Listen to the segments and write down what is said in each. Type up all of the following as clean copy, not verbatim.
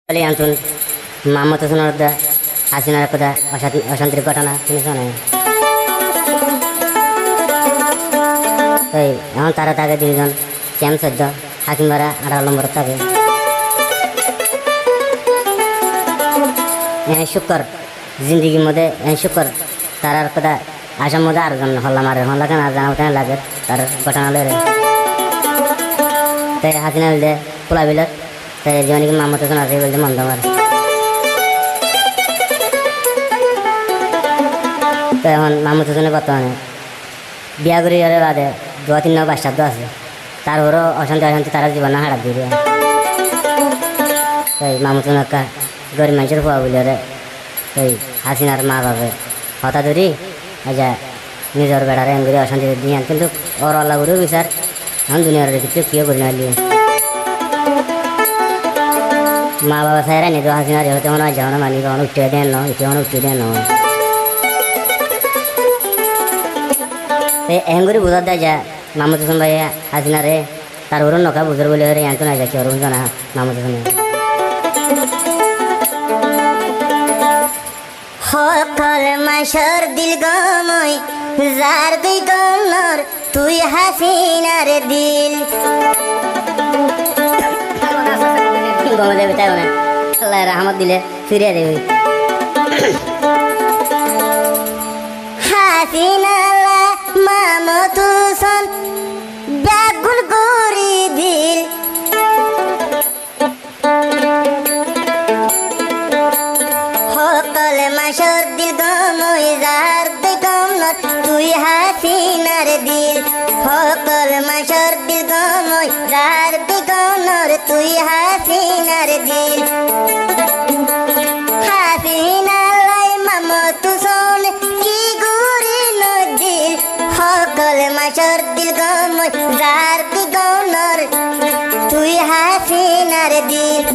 Ali antun mama to sonar da hasinar kada অশান্তির ঘটনা শুনেছ না তাই এখন তারা তাকে দুজন ক্যাম্প সদ্য হাকিমারা 18 নম্বর থাকে শুক্র জিন্দগির মধ্যে শুক্র তারার কথা আসার মধ্যে আরেকজন হল্লা মারে হল্লা কেন আর জানা উঠানে লাগে তার ঘটনা লড়ে তাই হাসিনা বলতে পোলা বিলত তাই জীবনীকে মামতো শোনা আছে বলতে মন্দ মারে তো এখন মামতো শুনে বর্তমানে বিয়া করি বাদে 2-3 বাচ্চা আছে তারপরও অশান্তি তারা জীবন হারাপ দিয়ে দেয় তাই মামতো একটা গরিব মানুষের হওয়া বলে রে তাই হাসিনার মা বাবা হতা ধরি যা নিজের বেড়ারে এমনি অশান্তি দিয়ে কিন্তু ওর আল্লাহ করেও বিচার এখন দুনিয়ার কিছু কেউ করি না মা বাবা সাইরা নিত হাসিনার হতে মনে হয় যেমন মানি কখন উঠতে দেন না কেমন উঠতে দেন না এম করে বুঝার দেয় যা মামতো শুন ভাই হাসিনারে তার ওর নখা বুঝার বলে এত না যাচ্ছে ওর বুঝো না মামতো শুনে সকল মাসর দিল গমই যার দুই গনর তুই হাসিনার দিল গমে দেবে তাই না আল্লাহ রহমত দিলে ফিরিয়ে দেবে হাসিনালা মামতো সন ব্যাগুল গরি দিল সকল মাসর দিল গমই যার দুই গনর তুই হাসিনার দিল সকল মাসর দিল গমই যার দুই গনর তুই হাসিনার দিল হাসিনালাই মামতো সন কি গুরি নদিল সকল মাসর দিল গমই যার দুই গনর তুই হাসিনার দিল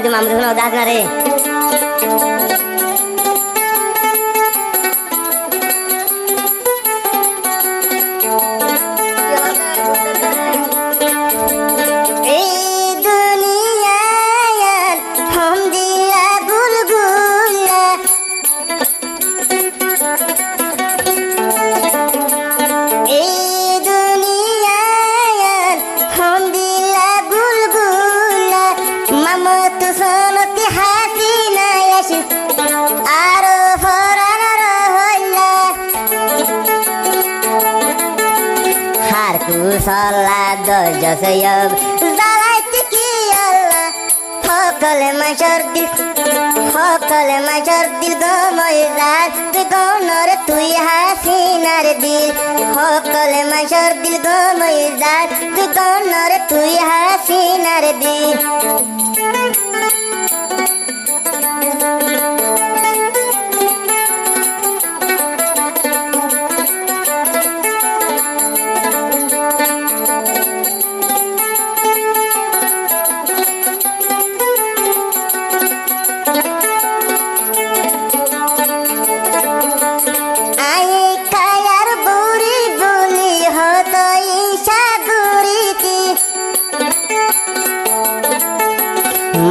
তুই মামতো শোনা দাস না রে সল্লা দর্জ সৈয়ব জ্বালাইতে কি আল্লাহ সকল মাসর দিল গমই রাত গনর তুই হাসিনার দিল সকল মাসর দিল গমই রাত গনর তুই হাসিনার দিল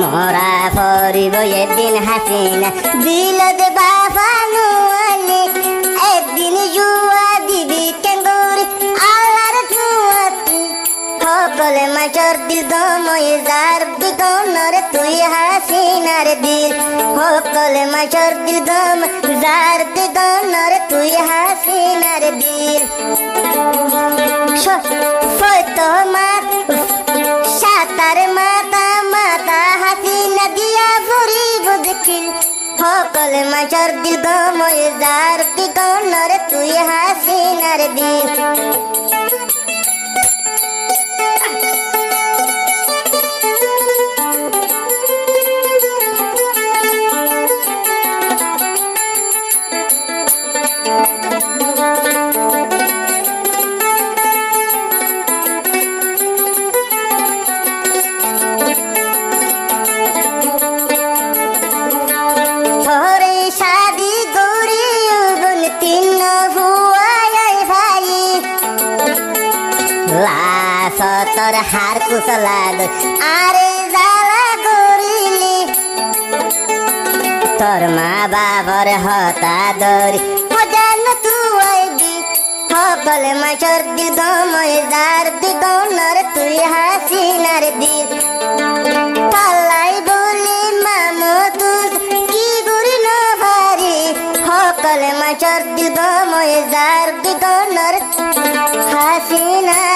মরা ফরিব একদিন হাসিনা দিলত বাফানু আলি একদিন জুয়া দিবি কেঙ্গুরি আল্লাহর জুয়াতি সকল মাসর দিল গমই যার দুই গনর তুই হাসিনার দিল সকল মাসর দিল গম যার দুই গনর তুই হাসিনার দিল সত্য মাত সাতার মাতা হাসিনা দিয়া ফুরিব দেখিল সকল মাসর দিল গমই যার দুই গনর তুই হাসিনার দিল তোর হার কুশলা দই আরে জ্বালা করিলি তোর মা বাবার হতা দরি মজান তুই দি সকল মাসর দিল গময় যার দিগনর তুই হাসিনার দিল পাল্লাই বলি মামতুজ কি গুরি না ভারি সকল মাসর দিল গময় যার দিগনর হাসিনা